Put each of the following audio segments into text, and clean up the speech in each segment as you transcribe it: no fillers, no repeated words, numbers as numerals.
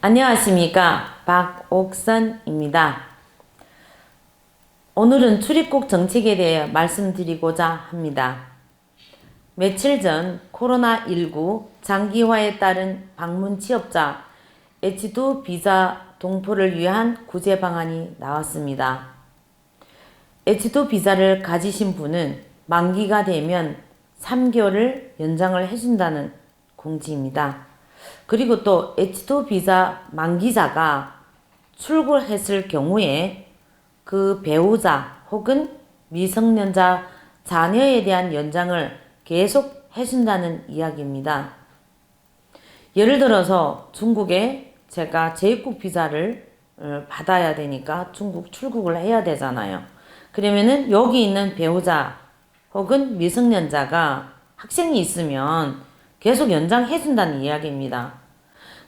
안녕하십니까, 박옥선입니다. 오늘은 출입국 정책에 대해 말씀드리고자 합니다. 며칠 전 코로나19 장기화에 따른 방문 취업자 H2 비자 동포를 위한 구제 방안이 나왔습니다. H2 비자를 가지신 분은 만기가 되면 3개월을 연장을 해준다는 공지입니다. 그리고 또 H2 비자 만기자가 출국했을 경우에 그 배우자 혹은 미성년자 자녀에 대한 연장을 계속 해준다는 이야기입니다. 예를 들어서 중국에 제가 재입국 비자를 받아야 되니까 중국 출국을 해야 되잖아요. 그러면은 여기 있는 배우자 혹은 미성년자가 학생이 있으면 계속 연장해준다는 이야기입니다.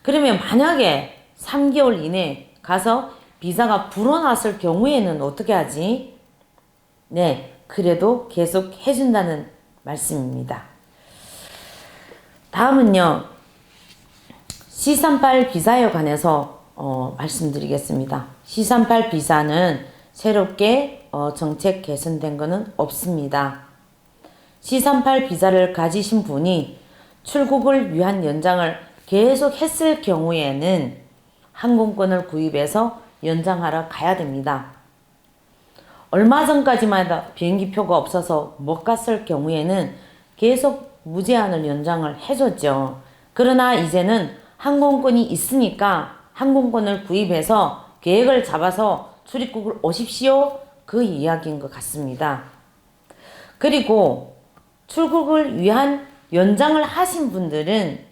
그러면 만약에 3개월 이내 가서 비자가 불어났을 경우에는 어떻게 하지? 네, 그래도 계속 해준다는 말씀입니다. 다음은요, C38 비자에 관해서 말씀드리겠습니다. C38 비자는 새롭게 정책 개선된 것은 없습니다. C38 비자를 가지신 분이 출국을 위한 연장을 계속 했을 경우에는 항공권을 구입해서 연장하러 가야 됩니다. 얼마 전까지만 해도 비행기표가 없어서 못 갔을 경우에는 계속 무제한을 연장을 해줬죠. 그러나 이제는 항공권이 있으니까 항공권을 구입해서 계획을 잡아서 출입국을 오십시오. 그 이야기인 것 같습니다. 그리고 출국을 위한 연장을 하신 분들은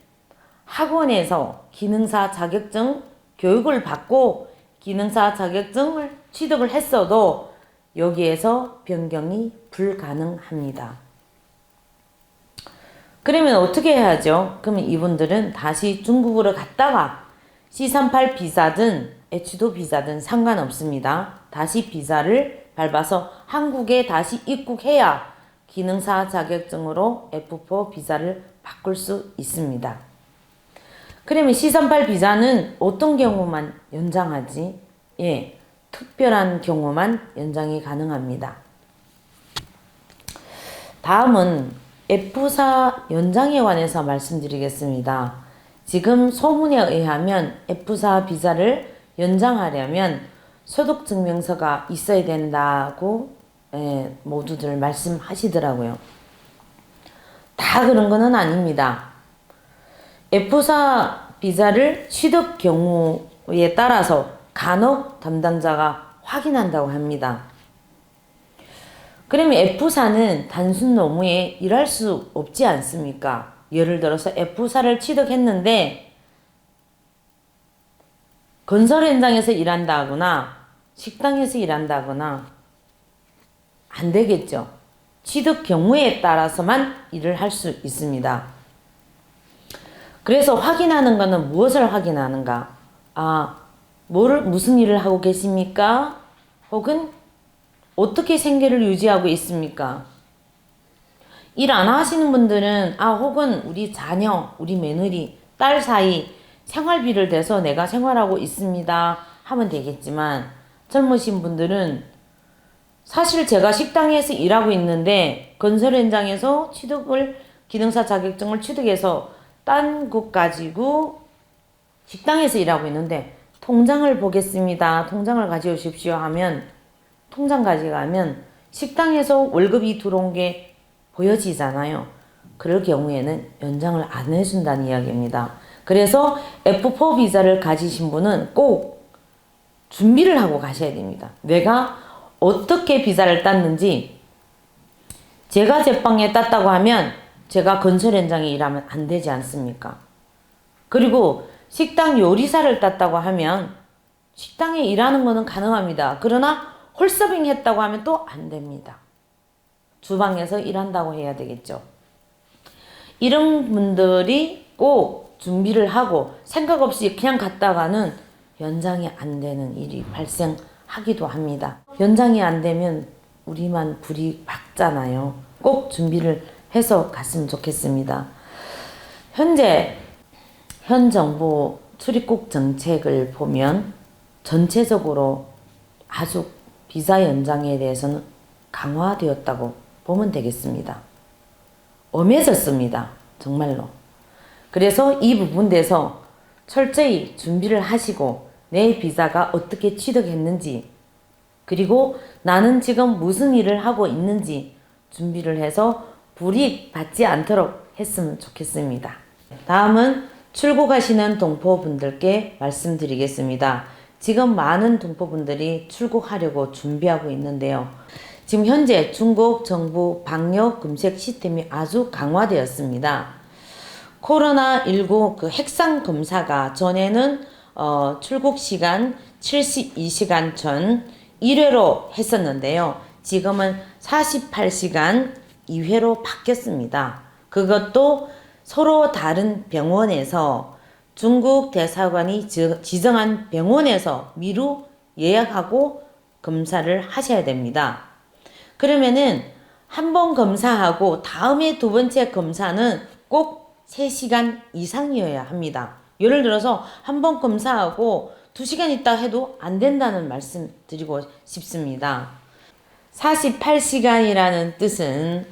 학원에서 기능사 자격증 교육을 받고 기능사 자격증을 취득을 했어도 여기에서 변경이 불가능합니다. 그러면 어떻게 해야죠? 그러면 이분들은 다시 중국으로 갔다가 C38 비자든 H2 비자든 상관없습니다. 다시 비자를 밟아서 한국에 다시 입국해야 기능사 자격증으로 F4 비자를 바꿀 수 있습니다. 그러면 C38 비자는 어떤 경우만 연장하지? 예, 특별한 경우만 연장이 가능합니다. 다음은 F4 연장에 관해서 말씀드리겠습니다. 지금 소문에 의하면 F4 비자를 연장하려면 소득증명서가 있어야 된다고 모두들 말씀하시더라고요. 다 그런 거는 아닙니다. F4 비자를 취득 경우에 따라서 간혹 담당자가 확인한다고 합니다. 그러면 F4는 단순 노무에 일할 수 없지 않습니까? 예를 들어서 F4를 취득했는데 건설 현장에서 일한다거나 식당에서 일한다거나 안 되겠죠. 취득 경우에 따라서만 일을 할 수 있습니다. 그래서 확인하는 것은 무엇을 확인하는가? 무슨 일을 하고 계십니까? 혹은 어떻게 생계를 유지하고 있습니까? 일 안 하시는 분들은 혹은 우리 자녀, 우리 며느리, 딸 사이 생활비를 대서 내가 생활하고 있습니다 하면 되겠지만 젊으신 분들은 사실 제가 식당에서 일하고 있는데 건설 현장에서 기능사 자격증을 취득해서 딴 곳 가지고 식당에서 일하고 있는데 통장을 보겠습니다. 통장을 가져오십시오 하면 통장 가져가면 식당에서 월급이 들어온 게 보여지잖아요. 그럴 경우에는 연장을 안 해준다는 이야기입니다. 그래서 F4 비자를 가지신 분은 꼭 준비를 하고 가셔야 됩니다. 내가 어떻게 비자를 땄는지, 제가 제빵에 땄다고 하면 제가 건설 현장에 일하면 안 되지 않습니까? 그리고 식당 요리사를 땄다고 하면 식당에 일하는 거는 가능합니다. 그러나 홀서빙 했다고 하면 또 안 됩니다. 주방에서 일한다고 해야 되겠죠. 이런 분들이 꼭 준비를 하고 생각 없이 그냥 갔다가는 연장이 안 되는 일이 발생하기도 합니다. 연장이 안 되면 우리만 불이 박잖아요. 꼭 준비를 해서 갔으면 좋겠습니다. 현 정부 출입국 정책을 보면 전체적으로 아주 비자 연장에 대해서는 강화되었다고 보면 되겠습니다. 엄해졌습니다. 정말로. 그래서 이 부분에서 철저히 준비를 하시고 내 비자가 어떻게 취득했는지, 그리고 나는 지금 무슨 일을 하고 있는지 준비를 해서 불이익 받지 않도록 했으면 좋겠습니다. 다음은 출국하시는 동포분들께 말씀드리겠습니다. 지금 많은 동포분들이 출국하려고 준비하고 있는데요. 지금 현재 중국 정부 방역 금색 시스템이 아주 강화되었습니다. 코로나19 그 핵상 검사가 전에는 출국 시간 72시간 전 1회로 했었는데요. 지금은 48시간 2회로 바뀌었습니다. 그것도 서로 다른 병원에서 중국 대사관이 지정한 병원에서 미루 예약하고 검사를 하셔야 됩니다. 그러면은 한 번 검사하고 다음에 두 번째 검사는 꼭 3시간 이상이어야 합니다. 예를 들어서 한 번 검사하고 2시간 있다 해도 안 된다는 말씀 드리고 싶습니다. 48시간이라는 뜻은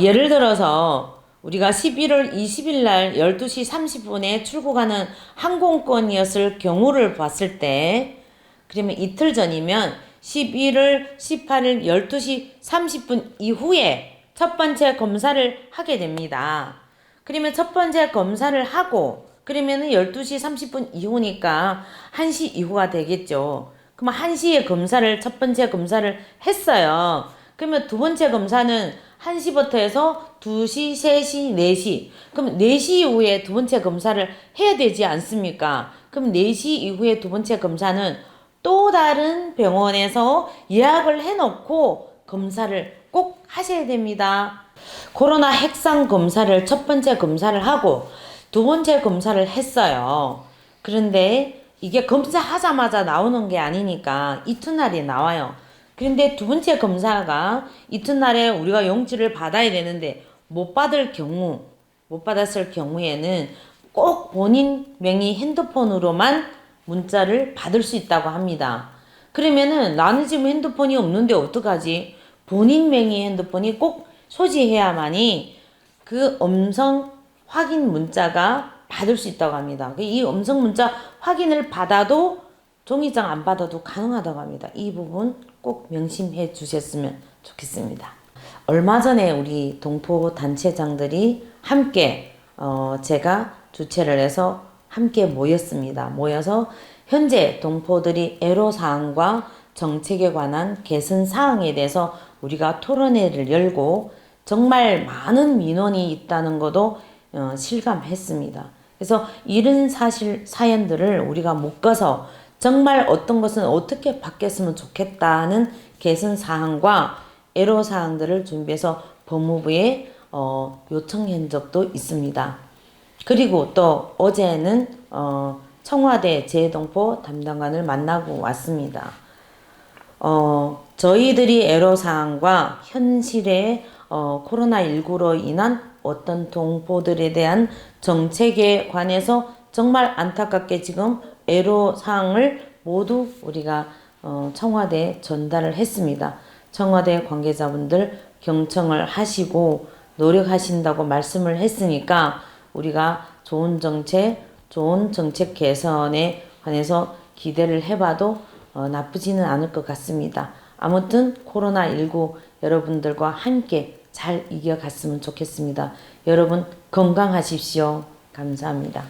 예를 들어서 우리가 11월 20일 날 12시 30분에 출국하는 항공권이었을 경우를 봤을 때, 그러면 이틀 전이면 11월 18일 12시 30분 이후에 첫 번째 검사를 하게 됩니다. 그러면 첫 번째 검사를 하고 그러면은 12시 30분 이후니까 1시 이후가 되겠죠. 그럼 1시에 첫 번째 검사를 했어요. 그러면 두 번째 검사는 1시부터 해서 2시, 3시, 4시. 그럼 4시 이후에 두 번째 검사를 해야 되지 않습니까? 그럼 4시 이후에 두 번째 검사는 또 다른 병원에서 예약을 해놓고 검사를 꼭 하셔야 됩니다. 코로나 핵상 검사를 첫 번째 검사를 하고 두 번째 검사를 했어요. 그런데 이게 검사하자마자 나오는 게 아니니까 이튿날에 나와요. 그런데 두 번째 검사가 이튿날에 우리가 용지를 받아야 되는데 못 받았을 경우에는 꼭 본인 명의 핸드폰으로만 문자를 받을 수 있다고 합니다. 그러면은 나는 지금 핸드폰이 없는데 어떡하지? 본인 명의 핸드폰이 꼭 소지해야만이 그 음성 확인 문자가 받을 수 있다고 합니다. 이 음성 문자 확인을 받아도 종이장 안 받아도 가능하다고 합니다. 이 부분 꼭 명심해 주셨으면 좋겠습니다. 얼마 전에 우리 동포 단체장들이 함께 제가 주최를 해서 함께 모였습니다. 모여서 현재 동포들이 애로사항과 정책에 관한 개선 사항에 대해서 우리가 토론회를 열고 정말 많은 민원이 있다는 것도 실감했습니다. 그래서 이런 사연들을 우리가 묶어서 정말 어떤 것은 어떻게 바뀌었으면 좋겠다는 개선 사항과 애로 사항들을 준비해서 법무부에 요청한 적도 있습니다. 그리고 또 어제는 청와대 재동포 담당관을 만나고 왔습니다. 저희들이 애로사항과 현실의 코로나19로 인한 어떤 동포들에 대한 정책에 관해서 정말 안타깝게 지금 애로사항을 모두 우리가 청와대에 전달을 했습니다. 청와대 관계자분들 경청을 하시고 노력하신다고 말씀을 했으니까 우리가 좋은 정책 개선에 관해서 기대를 해봐도 나쁘지는 않을 것 같습니다. 아무튼 코로나19 여러분들과 함께 잘 이겨갔으면 좋겠습니다. 여러분 건강하십시오. 감사합니다.